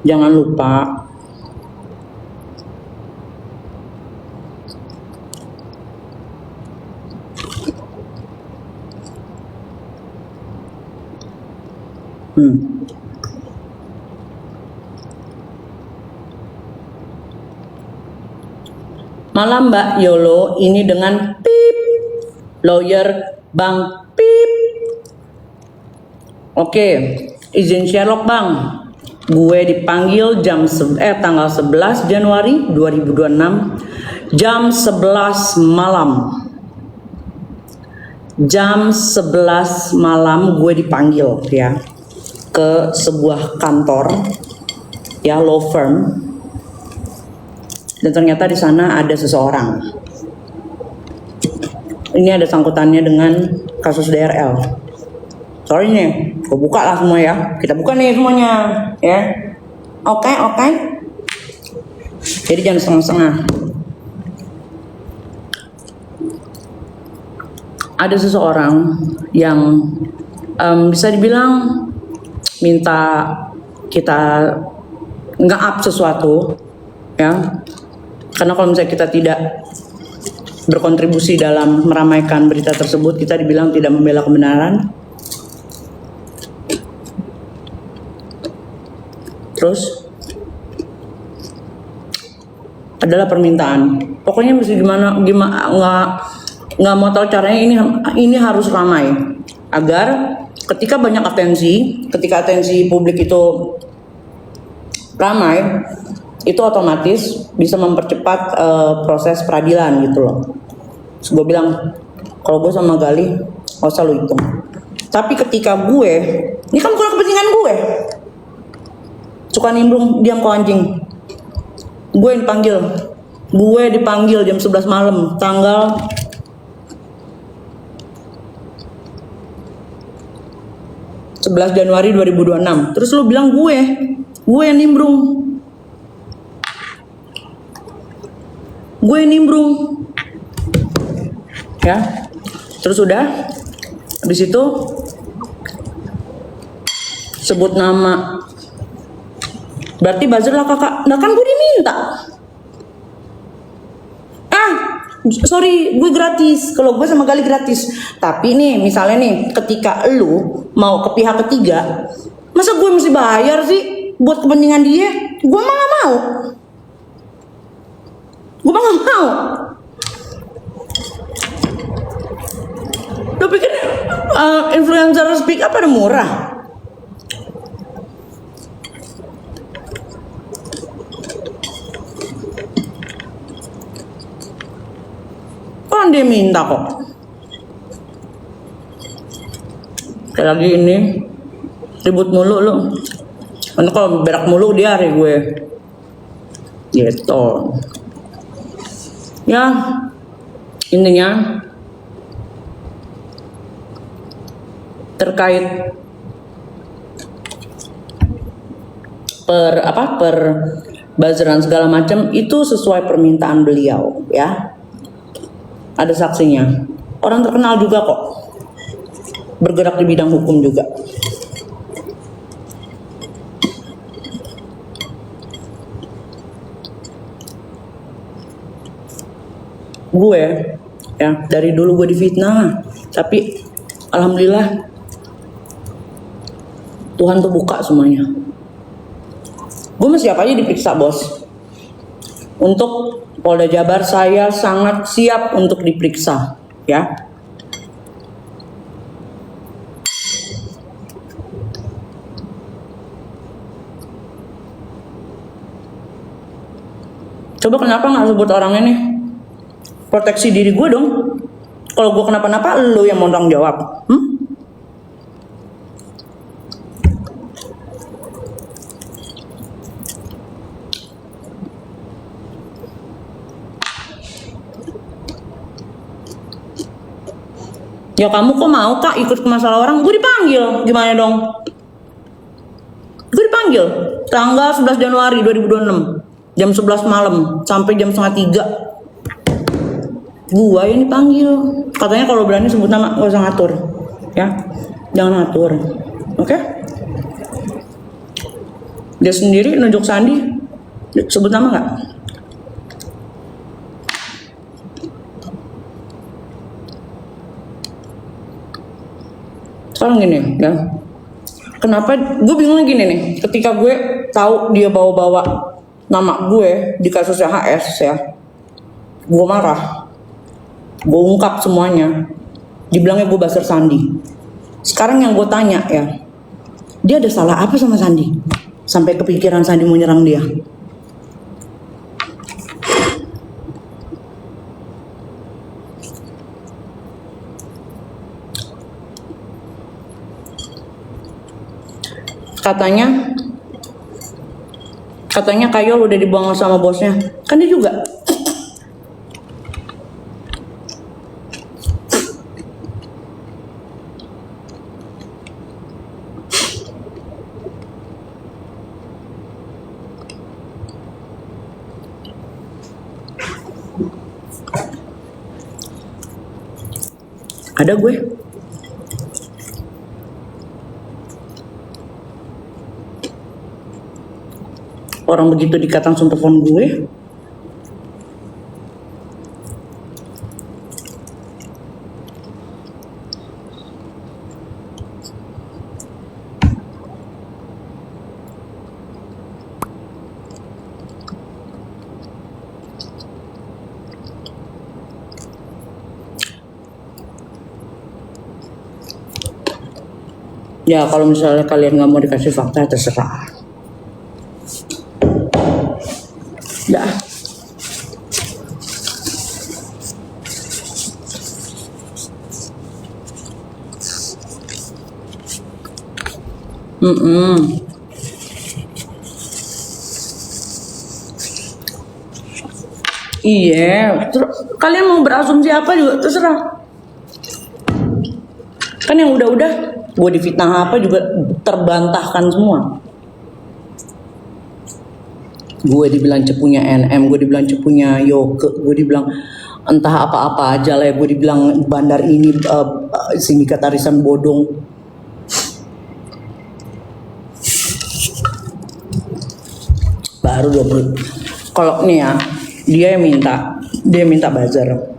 Jangan lupa Malam Mbak Yolo, ini dengan pip, lawyer Bang Pip. Oke, izin Sherlock Bang. Gue dipanggil tanggal 11 Januari 2026 jam 11 malam. Jam 11 malam gue dipanggil ya ke sebuah kantor ya, law firm. Dan ternyata di sana ada seseorang. Ini ada sangkutannya dengan kasus DRL. Sorry nih, gue buka lah semua ya. Kita buka nih semuanya ya. Oke. Jadi jangan setengah-setengah. Ada seseorang yang bisa dibilang minta kita nge-up sesuatu ya. Karena kalau misalnya kita tidak berkontribusi dalam meramaikan berita tersebut, kita dibilang tidak membela kebenaran. Terus adalah permintaan. Pokoknya mesti gimana nggak mau tahu caranya, ini harus ramai agar ketika banyak ketika atensi publik itu ramai, itu otomatis bisa mempercepat proses peradilan gitu loh. Terus gue bilang, kalau gue sama Gali gak usah lu hitung. Tapi ketika ini kan bukan kepentingan gue. Suka nimbrung, diam kau anjing. Gue dipanggil jam 11 malam tanggal Januari 2026. Terus lu bilang gue yang nimbrung. Gue nimbrung ya. Terus udah habis itu sebut nama, berarti buzzer lah kakak. Nah kan gue diminta, sorry gue gratis, kalau gue sama Gali gratis. Tapi nih misalnya nih ketika lu mau ke pihak ketiga, masa gue mesti bayar sih buat kepentingan dia? Gue mah gak mau. Lu pikir influencer speak up ada murah? Kan dia minta kok. Kayak lagi ini ribut mulu lu. Karena kalau berak mulu dia hari gue. Gitu. Ya, intinya terkait per buzzeran segala macam itu sesuai permintaan beliau ya. Ada saksinya. Orang terkenal juga kok. Bergerak di bidang hukum juga. Gue ya dari dulu gue difitnah, tapi alhamdulillah Tuhan tuh buka semuanya. Gue masih siap aja diperiksa bos. Untuk Polda Jabar saya sangat siap untuk diperiksa ya. Coba kenapa nggak sebut orangnya nih? Proteksi diri gue dong. Kalau gue kenapa-napa, lo yang mau tanggung jawab. Ya kamu kok mau kak ikut ke masalah orang? Gue dipanggil, gimana dong? Gue dipanggil tanggal 11 Januari 2026 jam 11 malam sampai jam setengah 3. Gue yang dipanggil. Katanya kalau berani sebut nama gak usah ngatur, ya jangan ngatur, oke? Dia sendiri nunjuk Sandi, sebut nama nggak? Sekarang gini ya, kenapa gue bingungnya gini nih, ketika gue tahu dia bawa-bawa nama gue di kasusnya HS ya, gue marah, gue ungkap semuanya, dibilangnya gue buzzer Sandi. Sekarang yang gue tanya ya, dia ada salah apa sama Sandi sampai kepikiran Sandi mau nyerang dia? Katanya Kayol udah dibuang sama bosnya, kan dia juga. Ada gue. Orang begitu dikatakan sumpah telepon gue. Ya kalau misalnya kalian nggak mau dikasih fakta, terserah. Dah. Iya, kalian mau berasumsi apa juga terserah. Kan yang udah-udah, gue difitnah apa juga terbantahkan semua. Gue dibilang cepunya NM, gue dibilang cepunya Yoke, gue dibilang entah apa-apa aja lah ya, gue dibilang bandar ini sindikat arisan bodong. Baru 20. Kalau nih ya, dia minta buzzer.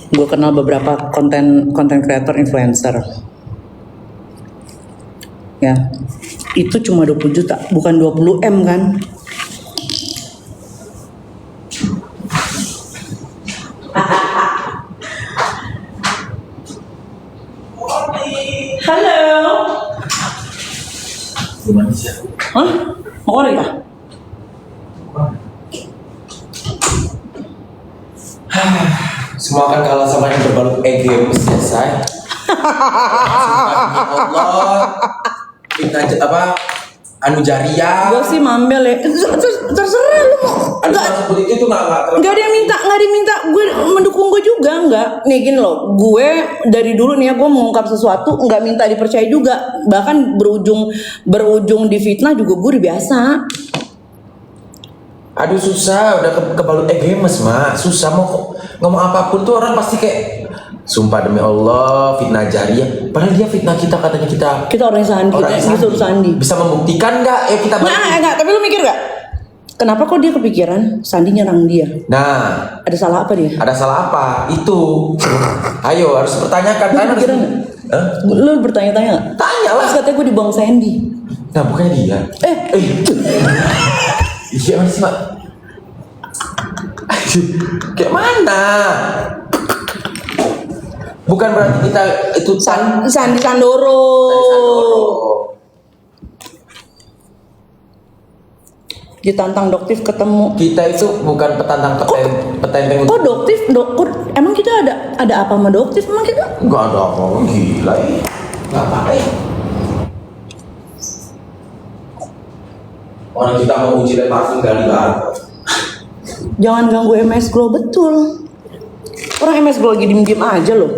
Gue kenal beberapa konten creator influencer. Ya. Itu cuma 20 juta, bukan 20 M kan? Halo. Gimana sih? Hah? Mau ya? Semua akan kalah sama yang berbalut e-games ya, say. Allah. Fitnah apa? Anu Jariah. Gue sih mambel ya. Terserah lu mau. Anu seperti itu nggak ada yang minta gue mendukung gue juga nggak. Nih gini loh, gue dari dulu nih ya, gue mengungkap sesuatu nggak minta dipercaya juga. Bahkan berujung di fitnah juga gue udah biasa. Aduh susah, udah kebalut e-games mak. Susah mau ngomong apapun tuh orang pasti kayak sumpah demi Allah, fitnah Jariah. Padahal dia fitnah kita, katanya kita orang Sandi, disuruh Sandi. Bisa membuktikan nggak? Ya kita enggak, tapi lu mikir nggak? Kenapa kok dia kepikiran Sandi nyerang dia? Nah, ada salah apa dia? Ada salah apa? Itu. Ayo harus pertanyakan. Lu kepikiran nggak? Lu bertanya-tanya nggak? Tanya lah. Terus katanya gue dibuang Sandy. Nah bukannya dia. Iya mana sih mak? Kayak mana? Bukan berarti kita itu Sandi Sandoro. Ditantang Doktif ketemu. Kita itu bukan petantang petenteng. Kok Doktif? Emang kita ada apa sama Doktif? Emang kita? Gak ada apa, gila ya. Gak apa-apa ya. Orang kita mau uji dan parfum kali lah. Jangan ganggu MS Glow, betul. Orang MS Glow lagi diem-diem aja loh.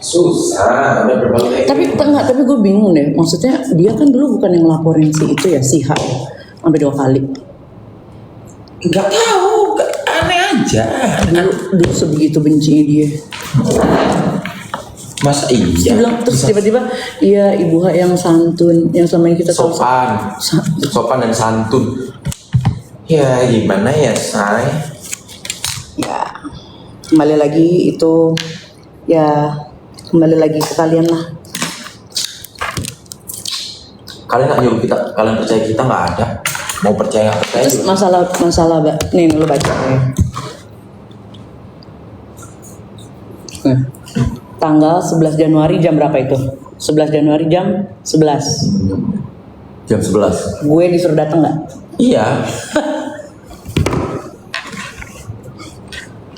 Susah, ada berbagai. Tapi gue bingung deh. Maksudnya dia kan dulu bukan yang ngelaporin si itu ya, si H sampai 2 kali. Nggak tahu, aneh aja. Dulu sebegitu bencinya dia. Masa Terus dia iya? bilang, terus tiba-tiba, iya Ibu H yang santun, yang selama ini kita tahu. Sopan dan santun. Ya gimana ya say? Ya, kembali lagi itu, ya kembali lagi ke kalian lah. Kalian nggak nyuruh kita, kalian percaya kita nggak ada. Mau percaya nggak percaya Terus juga. masalah, nih lu baca ya. Nah, tanggal 11 Januari jam berapa itu? 11 Januari jam 11. Jam 11. Gue disuruh datang nggak? Iya.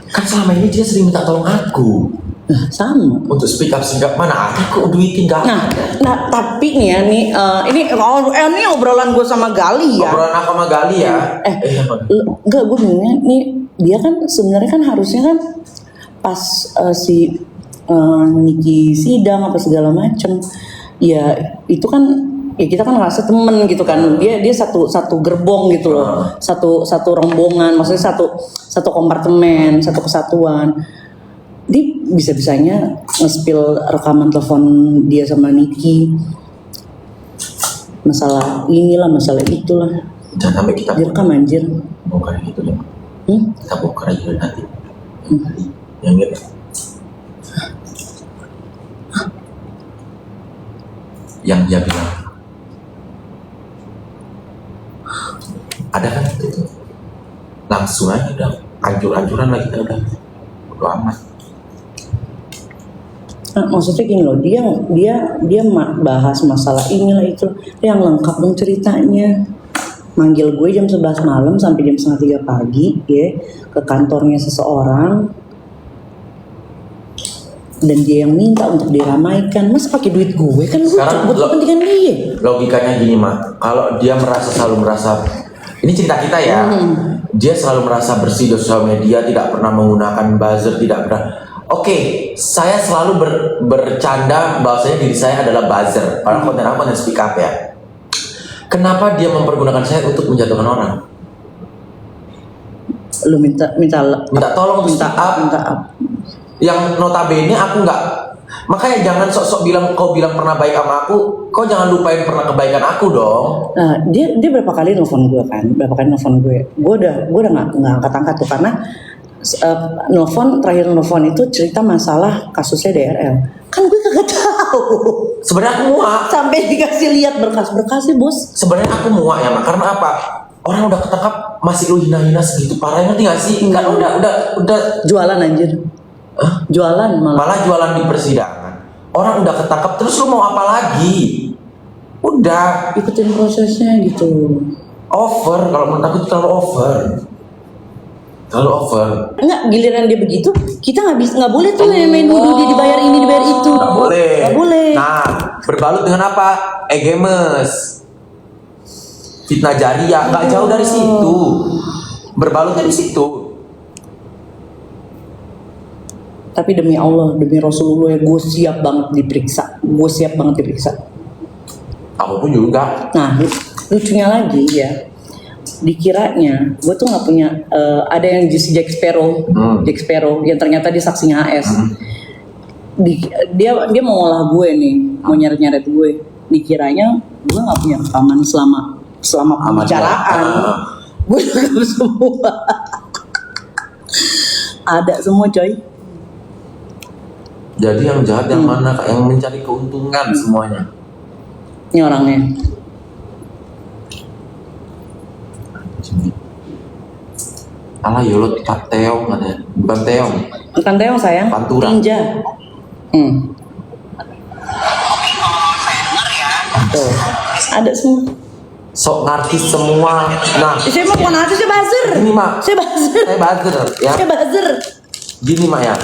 Kan selama ini dia sering minta tolong aku Nah, sama. untuk speak up mana ada kok duitin nggak Nah, ada. tapi nih ya nih, ini obrolan gue sama Gali ya. Obrolan aku sama Gali ya. Enggak, gue bingungnya nih, dia kan sebenarnya kan harusnya kan pas si Niki sidang apa segala macem, ya itu kan ya kita kan ngerasa temen gitu kan, dia satu gerbong gitu loh, satu rombongan, maksudnya satu kompartemen, satu kesatuan. Dia bisa-bisanya nge-spill rekaman telepon dia sama Niki, masalah inilah, masalah itulah, Jangan sampai kita direkam anjir. bongkar gitu deh. Kita bongkar aja nanti. Yang gitu. Yang dia bilang ada kan itu, langsung aja udah hancur-hancuran lagi kita udah bodo amat. Nah, maksudnya gini loh, dia bahas masalah inilah itu, yang lengkap dong ceritanya. Manggil gue jam 11 malam sampai jam 2:30 pagi ya ke kantornya seseorang, dan dia yang minta untuk diramaikan. Mas pakai duit gue kan, gue buat kepentingan dia. Logikanya gini mak, kalau dia selalu merasa, ini cerita kita ya, dia selalu merasa bersih di sosial media, tidak pernah menggunakan buzzer, tidak pernah. Oke, saya selalu bercanda bahwasanya diri saya adalah buzzer. Padahal konten aku konten speak up ya. Kenapa dia mempergunakan saya untuk menjatuhkan orang? Lu minta tolong untuk speak up. minta up. Yang notabene aku nggak. Makanya jangan sok-sok kau bilang pernah baik sama aku, kau jangan lupain pernah kebaikan aku dong. Nah, dia berapa kali nelfon gue kan, gue udah nggak angkat tuh, karena terakhir nelfon itu cerita masalah kasusnya DRL. Kan gue kagak tahu. Sebenarnya aku muak. Sampai dikasih lihat berkas-berkasnya, Bos. Sebenarnya aku muak ya, Mak. Karena apa? Orang udah ketangkap masih lu hina-hina segitu parah, ngerti gak sih? Kan udah jualan anjir. Jualan malah jualan di persidangan. Orang udah ketangkap, terus lu mau apa lagi? Udah ikutin prosesnya gitu. Over, kalau menurut aku itu terlalu over. Enggak, giliran dia begitu, kita nggak boleh tuh main nuduh dia dibayar ini dibayar itu. Nggak boleh. Nah, berbalut dengan apa? Egemes, fitnah jariah, nggak jauh dari situ. Berbalutnya di situ. Tapi demi Allah, demi Rasulullah, gue siap banget diperiksa. Aku pun juga. Nah, lucunya lagi ya, dikiranya gue tuh nggak punya, ada yang Jack Sparrow yang ternyata dia saksinya AS. Dia mau ngolah gue nih, mau nyeret gue. Dikiranya gue nggak punya rekaman selama pembicaraan. Gue rekam semua. Ada semua coy. Jadi yang jahat yang mana kak? Yang mencari keuntungan semuanya. Ini orangnya. Alah yolot Kak Teong katanya. Bukan Teong. Bukan Teong sayang. Pantura. Tinja. Tuh, ada semua. Sok ngartis semua. Nah, Saya mah bukan artis, saya buzzer. Ini mak. Saya buzzer. Ya. Saya buzzer. Gini mak ya.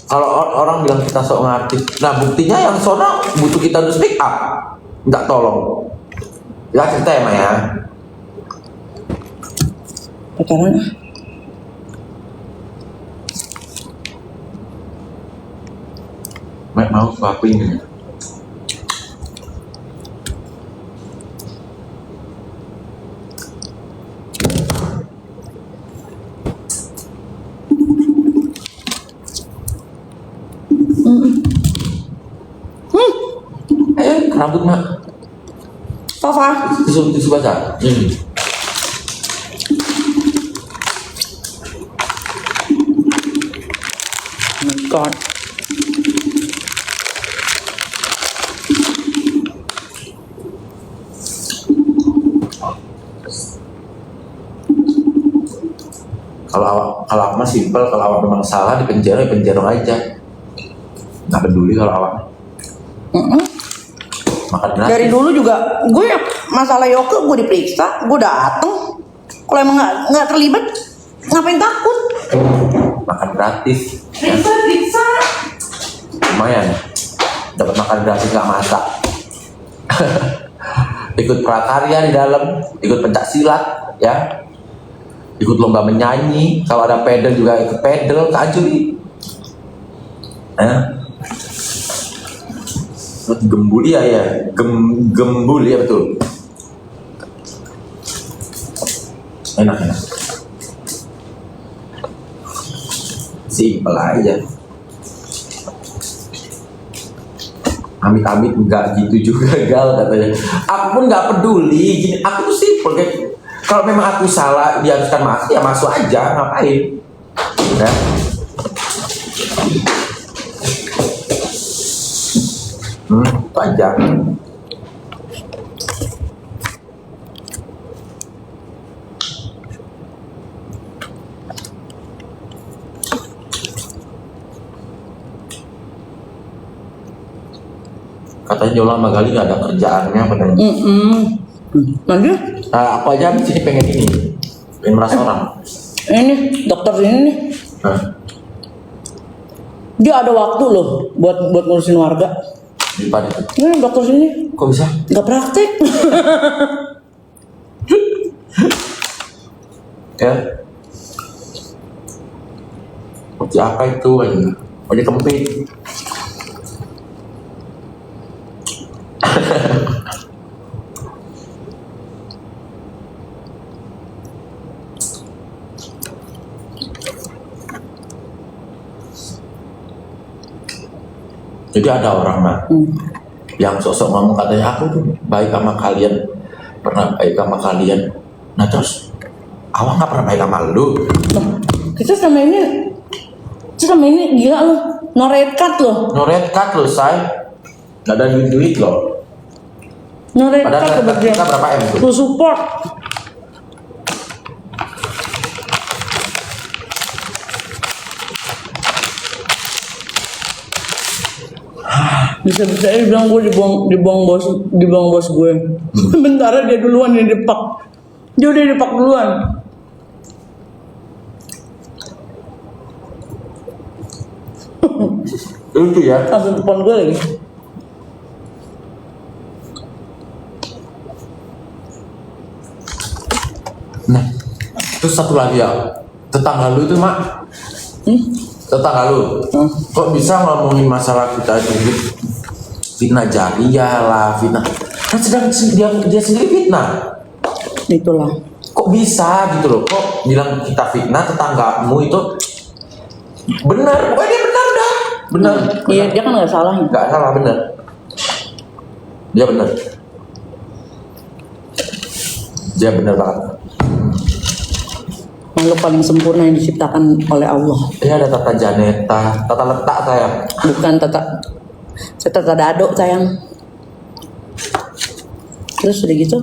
Kalau orang bilang kita sok ngartis, nah buktinya yang sono butuh kita untuk speak up, nggak tolong. Ya cerita ya mak ya. Pacaran. Mak mau suapin ini. rambut mak. Papa. Tisu basah. Oh my God. Kalau awak mah simpel, kalau awak memang salah di penjara, ya penjara aja. Nggak peduli kalau awak. Makan gratis. Dari dulu juga gue masalah Yoke gue diperiksa, gue dateng. Kalau emang nggak terlibat, ngapain takut? Makan gratis. Ya. Periksa. Lumayan. Dapat makan gratis nggak masak. Ikut prakarya di dalam, ikut pencak silat, ya. Ikut lomba menyanyi, kalau ada pedal juga ikut pedal, kajui. Gembuli ya, gembuli ya betul. Enak. Simpel aja. Amit-amit enggak gitu juga gal katanya. Aku pun nggak peduli, gini, aku tuh simpel kayak. Kalau memang aku salah diharuskan masuk ya masuk aja, ngapain? Ya. Itu aja. Katanya Yola sama Gali gak ada kerjaannya katanya. Nanti Nah, aku aja di sini pengen ini, pengen merasa orang. ini dokter ini nih, dia ada waktu loh buat ngurusin warga. Di mana itu? Ini dokter sini Kok bisa? nggak praktek. Ya. Seperti apa itu? Wajah kempit. Jadi ada orang mah yang sosok ngomong katanya aku tuh baik sama kalian, pernah baik sama kalian. Nah terus awak nggak pernah baik sama lu. Kita sama ini gila loh, no red card loh, No red card lo say, nggak ada duit loh. no red Padahal card red card kebagian. kita berapa M tuh? Full support. Bisa-bisa dia bilang gue dibuang bos gue. Bentar dia duluan yang depak. Dia udah depak duluan. Itu ya. Langsung telepon gue lagi. Nah, terus satu lagi ya, tetangga lu itu mak, tetangga lu, kok bisa ngomongin masalah kita itu fitnah jariah lah, fitnah. Kan sedang dia sendiri fitnah. Itulah. Kok bisa gitu loh? Kok bilang kita fitnah tetanggamu itu benar? Pokoknya dia benar dah, benar. Iya dia kan nggak salah. Nggak salah benar. Dia benar. Dia benar banget. Makhluk paling sempurna yang diciptakan oleh Allah. Dia ada tata janeta, tata letak sayang. Bukan saya tata dado sayang. Terus udah gitu